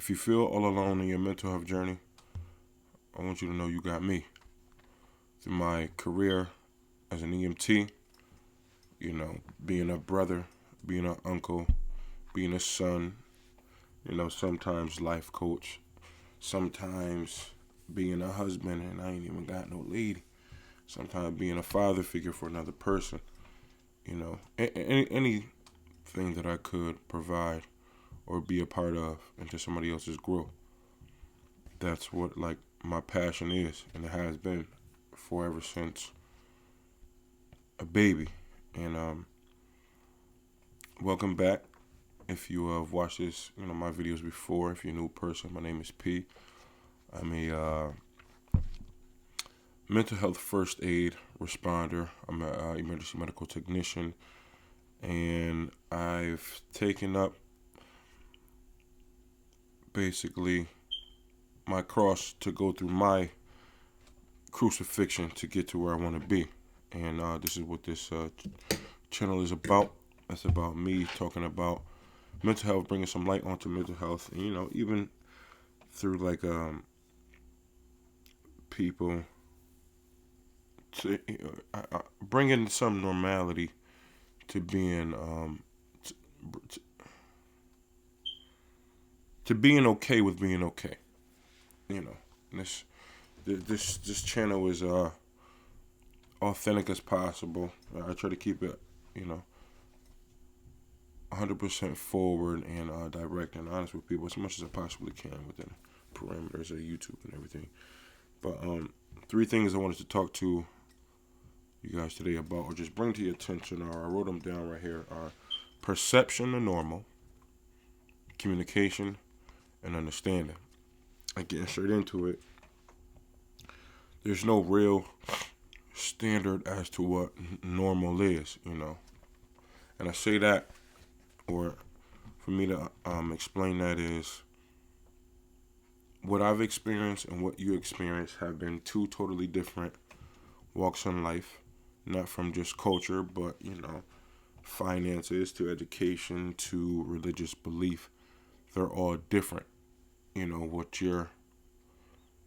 If you feel all alone in your mental health journey, I want you to know you got me. Through my career as an EMT, being a brother, being an uncle, being a son, sometimes life coach, sometimes being a husband and I ain't even got no lady, sometimes being a father figure for another person, anything that I could provide or be a part of into somebody else's growth. That's what my passion is, and it has been forever since a baby. And welcome back. If you have watched this, my videos before, if you're a new person, my name is P. I'm a mental health first aid responder. I'm an emergency medical technician, and I've taken up basically my cross to go through my crucifixion to get to where I want to be. And this is what this channel is about. It's about me talking about mental health, bringing some light onto mental health, and even through people to bringing some normality to being to being okay with being okay. This this channel is authentic as possible. I try to keep it, 100% forward and direct and honest with people as much as I possibly can within parameters of YouTube and everything. But three things I wanted to talk to you guys today about, or just bring to your attention, or I wrote them down right here, are perception of normal, communication, and understanding. And getting straight into it, there's no real standard as to what normal is, And I say that, or for me to explain that, is what I've experienced and what you experience have been two totally different walks in life. Not from just culture, but, finances to education to religious belief. They're all different. What your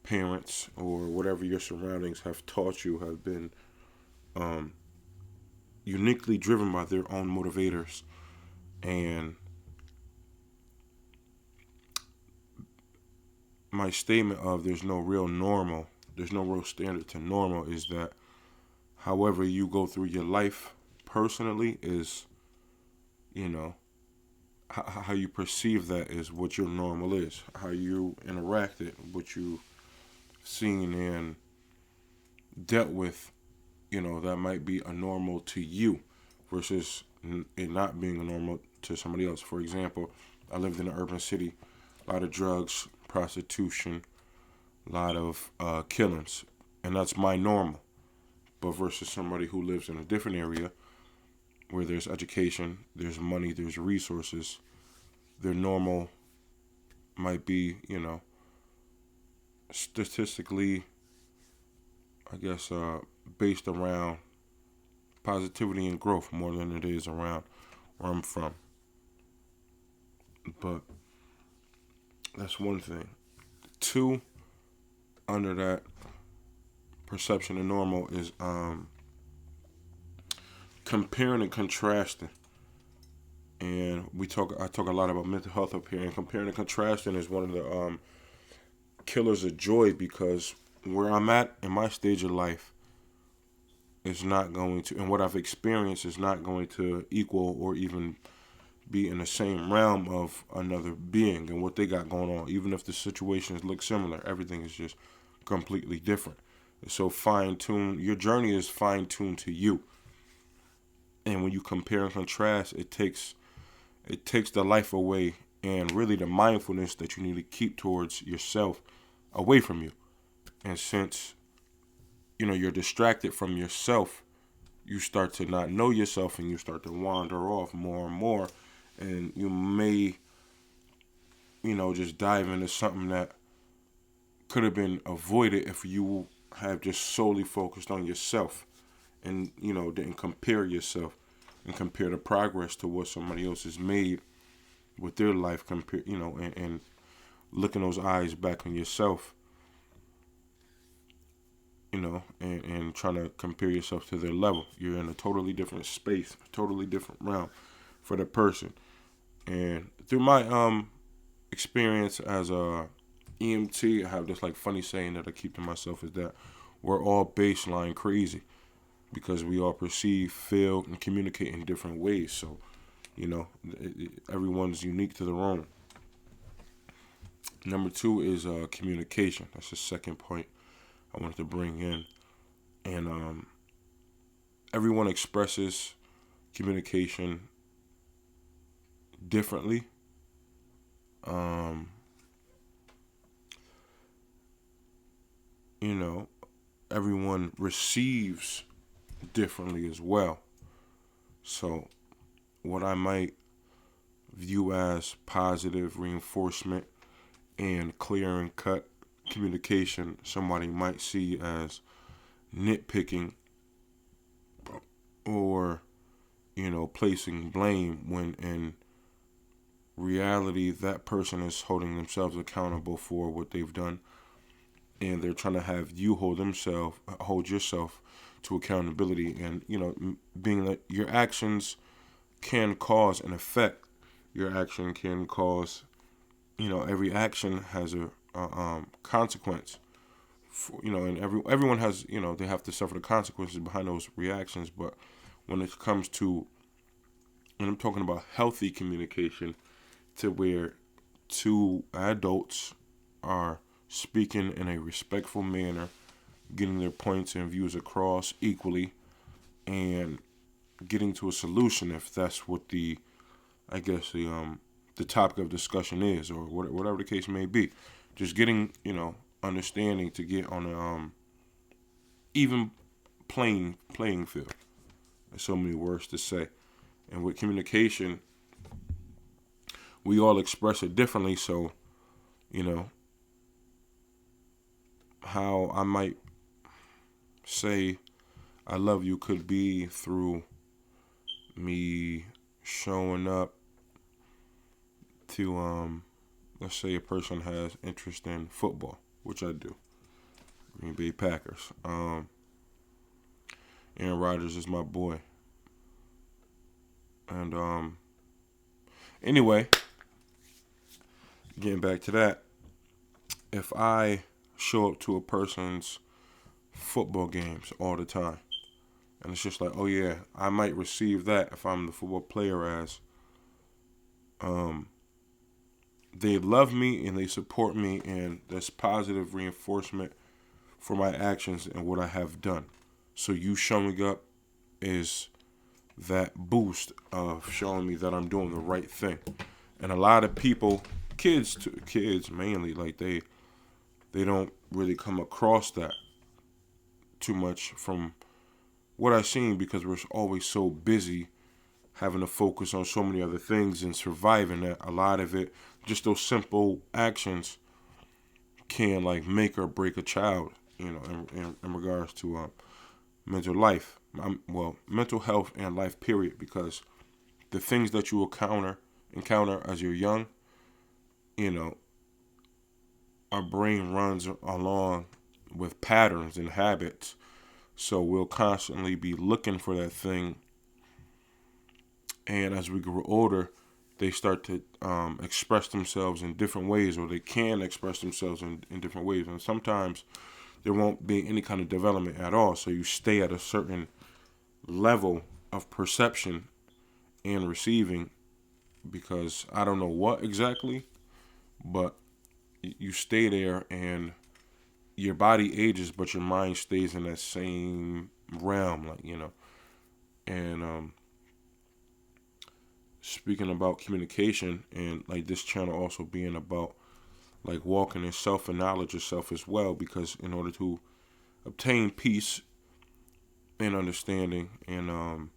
parents or whatever your surroundings have taught you have been uniquely driven by their own motivators. And my statement of there's no real normal, there's no real standard to normal, is that however you go through your life personally is, how you perceive that is what your normal is. How you interacted, what you've seen and dealt with, that might be a normal to you versus it not being a normal to somebody else. For example, I lived in an urban city, a lot of drugs, prostitution, a lot of killings, and that's my normal. But versus somebody who lives in a different area where there's education, there's money, there's resources, their normal might be, statistically, I guess, based around positivity and growth more than it is around where I'm from. But that's one thing. Two, under that perception of normal is comparing and contrasting. And I talk a lot about mental health up here, and comparing and contrasting is one of the killers of joy, because where I'm at in my stage of life is not going to, and what I've experienced is not going to equal or even be in the same realm of another being and what they got going on. Even if the situations look similar, everything is just completely different. So fine-tuned, your journey is fine-tuned to you. And when you compare and contrast, it takes the life away, and really the mindfulness that you need to keep towards yourself away from you. And since, you're distracted from yourself, you start to not know yourself and you start to wander off more and more. And you may, just dive into something that could have been avoided if you have just solely focused on yourself and, didn't compare yourself and compare the progress to what somebody else has made with their life, and looking those eyes back on yourself, and trying to compare yourself to their level. You're in a totally different space, a totally different realm for the person. And through my experience as a EMT, I have this like funny saying that I keep to myself, is that we're all baseline crazy, because we all perceive, feel, and communicate in different ways. So, everyone's unique to their own. Number 2 is communication. That's the second point I wanted to bring in. And everyone expresses communication differently. Everyone receives differently as well. So what I might view as positive reinforcement and clear and cut communication, somebody might see as nitpicking or, placing blame, when in reality that person is holding themselves accountable for what they've done, and they're trying to have you hold yourself to accountability. And being that your actions can cause an effect, your action can cause, every action has a consequence. And everyone has, they have to suffer the consequences behind those reactions. But when it comes to, and I'm talking about healthy communication, to where two adults are speaking in a respectful manner, getting their points and views across equally, and getting to a solution, if that's what the topic of discussion is, or whatever the case may be. Just getting, understanding to get on a even playing field. There's so many words to say. And with communication, we all express it differently. So, how I might say I love you could be through me showing up to, let's say a person has interest in football, which I do. Green Bay Packers. Aaron Rodgers is my boy. And anyway, getting back to that, if I show up to a person's football games all the time, and it's just like, oh yeah, I might receive that if I'm the football player as they love me and they support me, and that's positive reinforcement for my actions and what I have done. So you showing up is that boost of showing me that I'm doing the right thing. And a lot of people, kids mainly, like they don't really come across that too much from what I've seen, because we're always so busy having to focus on so many other things and surviving, that a lot of it, just those simple actions, can like make or break a child, in regards to mental life, mental health and life period, because the things that you encounter as you're young, our brain runs along with patterns and habits, so we'll constantly be looking for that thing. And as we grow older, they start to express themselves in different ways, or they can express themselves in different ways. And sometimes there won't be any kind of development at all. So you stay at a certain level of perception and receiving, because I don't know what exactly, but you stay there and your body ages, but your mind stays in that same realm, And speaking about communication, and like this channel also being about like walking in self and knowledge of self as well, because in order to obtain peace and understanding and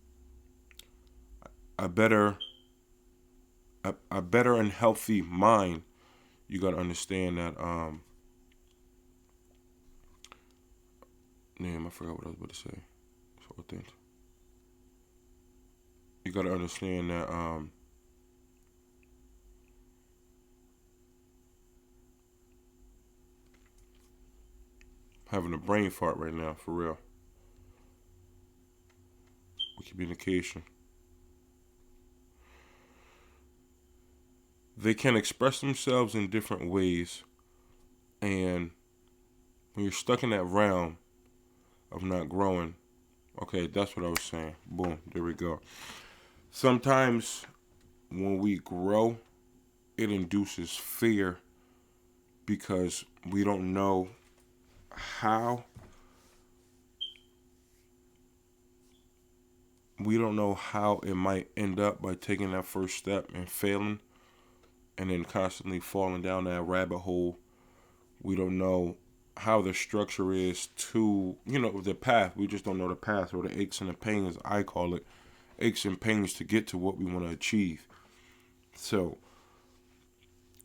a better and healthy mind, you got to understand that I forgot what I was about to say. So things. You got to understand that having a brain fart right now, for real. With communication. They can express themselves in different ways, and when you're stuck in that realm of not growing, okay, that's what I was saying. Boom, there we go. Sometimes when we grow, it induces fear because we don't know how. We don't know how it might end up by taking that first step and failing and then constantly falling down that rabbit hole. We don't know how the structure is to, the path. We just don't know the path, or the aches and the pains, I call it, aches and pains to get to what we want to achieve. So,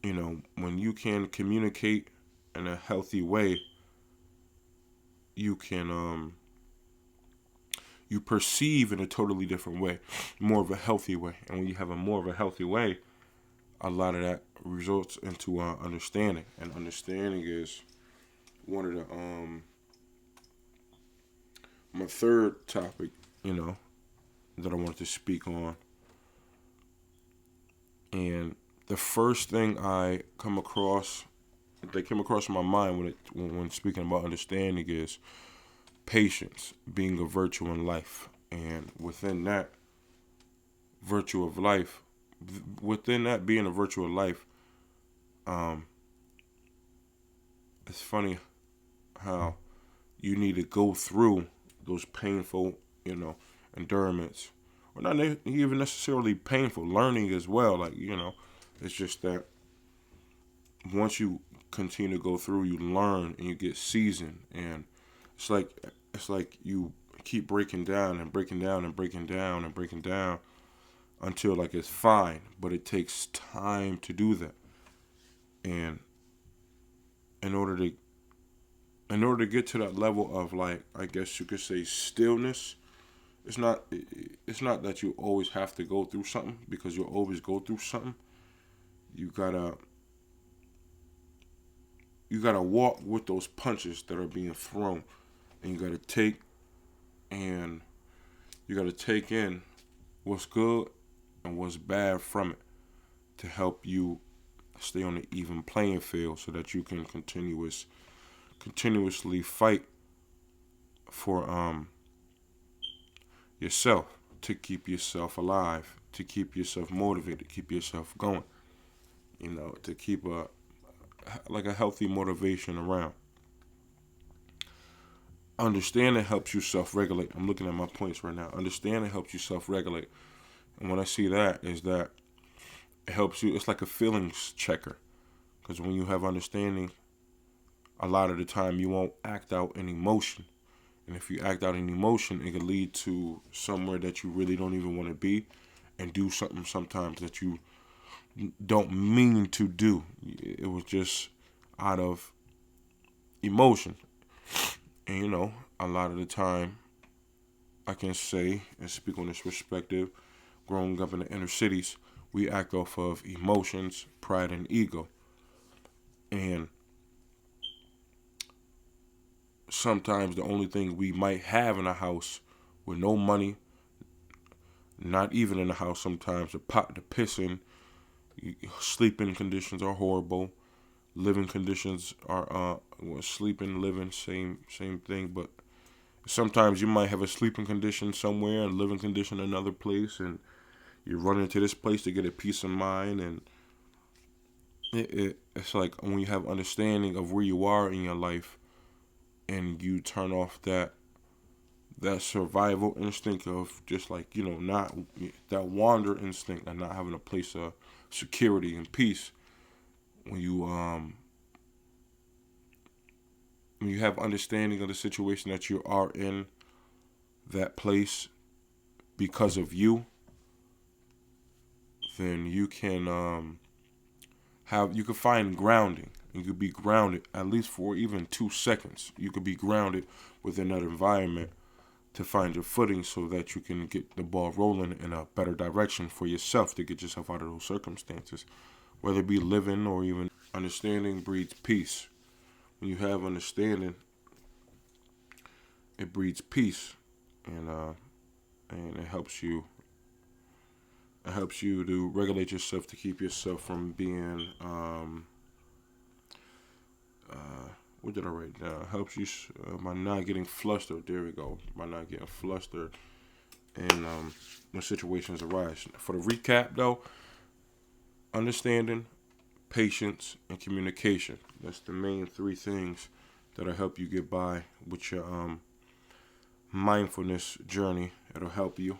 when you can communicate in a healthy way, you can you perceive in a totally different way, more of a healthy way. And when you have a more of a healthy way, a lot of that results into understanding. And understanding is one of the my third topic, that I wanted to speak on. And the first thing that came across my mind when speaking about understanding is patience being a virtue in life. And within that virtue of life, within that being a virtue of life, it's funny how you need to go through those painful, endurance, or not even necessarily painful, learning as well. Like, it's just that once you continue to go through, you learn and you get seasoned, and it's like you keep breaking down and breaking down and breaking down and breaking down until like it's fine, but it takes time to do that. And in order to get to that level of, like, I guess you could say, stillness, it's not that you always have to go through something, because you'll always go through something. You gotta walk with those punches that are being thrown, and you gotta take in what's good and what's bad from it to help you stay on the even playing field, so that you can continuously fight for yourself, to keep yourself alive, to keep yourself motivated, to keep yourself going, to keep a healthy motivation around. Understanding helps you self-regulate. I'm looking at my points right now. Understanding helps you self-regulate. And when I see that, is that it helps you, it's like a feelings checker. Because when you have understanding, a lot of the time you won't act out an emotion. And if you act out an emotion, it can lead to somewhere that you really don't even want to be, and do something sometimes that you don't mean to do. It was just out of emotion. And a lot of the time, I can say and speak on this perspective, growing up in the inner cities, we act off of emotions, pride, and ego. And sometimes the only thing we might have in a house with no money, not even in the house sometimes, a pot to piss in, sleeping conditions are horrible, living conditions are sleeping, living, same thing. But sometimes you might have a sleeping condition somewhere and living condition another place, and you run into this place to get a peace of mind. And it's like when you have understanding of where you are in your life, and you turn off that survival instinct of just like, not that wander instinct, and not having a place of security and peace. When you have understanding of the situation that you are in, that place, because of you, then you can find grounding. You could be grounded at least for even 2 seconds. You could be grounded within that environment to find your footing, so that you can get the ball rolling in a better direction for yourself, to get yourself out of those circumstances, whether it be living or even understanding breeds peace. When you have understanding, it breeds peace, and it helps you. It helps you to regulate yourself to keep yourself from being what did I write down? Helps you by not getting flustered. There we go. By not getting flustered, and when situations arise. For the recap, though, understanding, patience, and communication. That's the main three things that'll help you get by with your mindfulness journey. It'll help you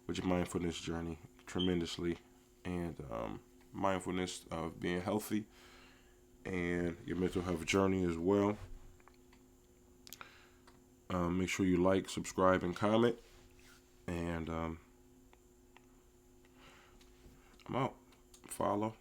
with your mindfulness journey tremendously, and mindfulness of being healthy, and your mental health journey as well. Make sure you like, subscribe, and comment. And I'm out. Follow.